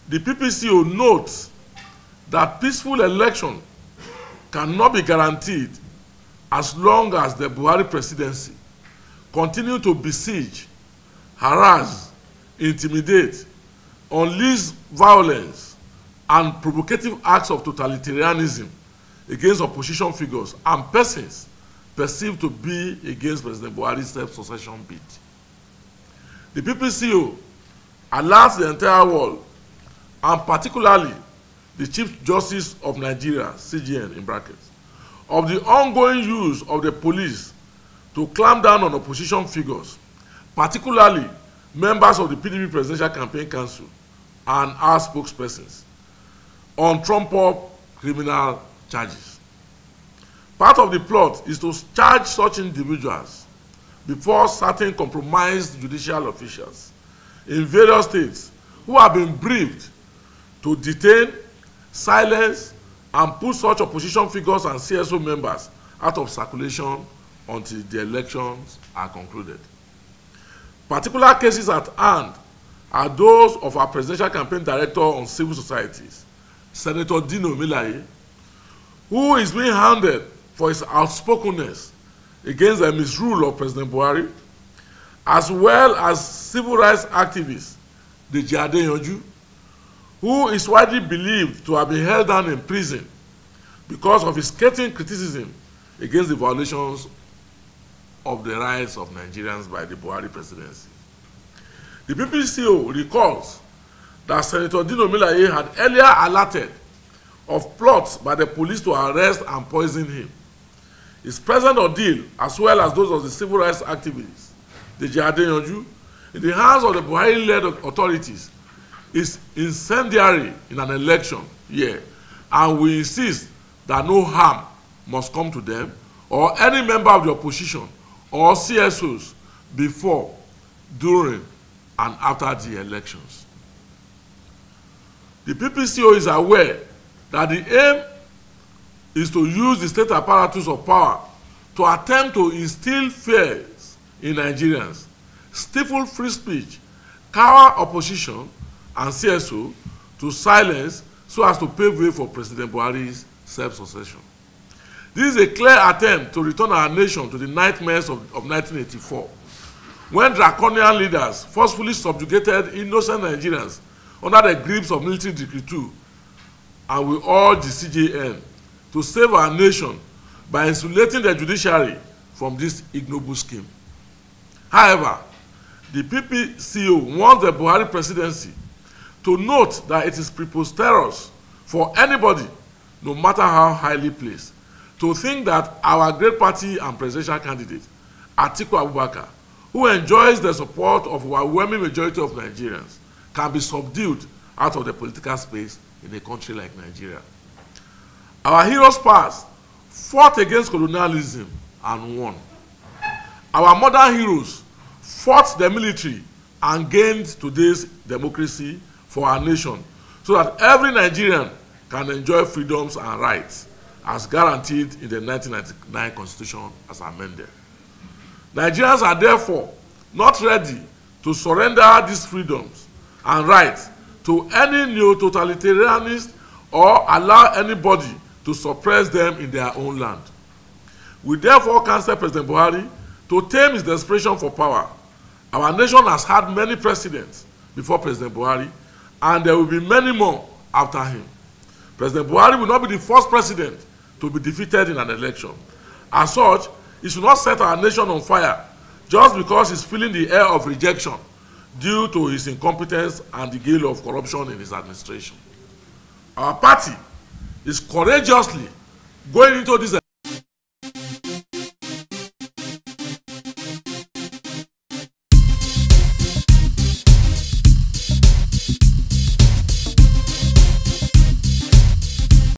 The PPCO notes that peaceful election cannot be guaranteed as long as the Buhari presidency continue to besiege, harass, intimidate, unleash violence, and provocative acts of totalitarianism against opposition figures and persons perceived to be against President Buhari's self-succession bid. The PPCO alerts the entire world, and particularly the Chief Justice of Nigeria, CJN in brackets, of the ongoing use of the police to clamp down on opposition figures, particularly members of the PDP Presidential Campaign Council and our spokespersons, on trumped-up criminal charges. Part of the plot is to charge such individuals before certain compromised judicial officials in various states who have been briefed to detain, silence, and put such opposition figures and CSO members out of circulation until the elections are concluded. Particular cases at hand are those of our Presidential Campaign Director on Civil Societies, Senator Dino, who is being hounded for his outspokenness against the misrule of President Buhari, as well as civil rights activist Deji, who is widely believed to have been held down in prison because of his scathing criticism against the violations of the rights of Nigerians by the Buhari presidency. The PPCO recalls that Senator Dino had earlier alerted of plots by the police to arrest and poison him. His present ordeal, as well as those of the civil rights activists, Deji, in the hands of the Buhari-led authorities, is incendiary in an election year, and we insist that no harm must come to them or any member of the opposition or CSOs before, during, and after the elections. The PPCO is aware that the aim is to use the state apparatus of power to attempt to instill fears in Nigerians, stifle free speech, cower opposition and CSO to silence so as to pave way for President Buhari's self-succession. This is a clear attempt to return our nation to the nightmares of 1984, when draconian leaders forcefully subjugated innocent Nigerians under the grips of military Decree 2, and we urge the CJN to save our nation by insulating the judiciary from this ignoble scheme. However, the PPCO wants the Buhari presidency to note that it is preposterous for anybody, no matter how highly placed, to think that our great party and presidential candidate, Atiku Abubakar, who enjoys the support of a overwhelming majority of Nigerians, can be subdued out of the political space in a country like Nigeria. Our heroes past fought against colonialism and won. Our modern heroes fought the military and gained today's democracy for our nation, so that every Nigerian can enjoy freedoms and rights as guaranteed in the 1999 Constitution as amended. Nigerians are therefore not ready to surrender these freedoms and rights to any neo-totalitarianist or allow anybody to suppress them in their own land. We therefore counsel President Buhari to tame his desperation for power. Our nation has had many presidents before President Buhari, and there will be many more after him. President Buhari will not be the first president to be defeated in an election. As such, he should not set our nation on fire just because he's feeling the air of rejection due to his incompetence and the gale of corruption in his administration. Our party is courageously going into this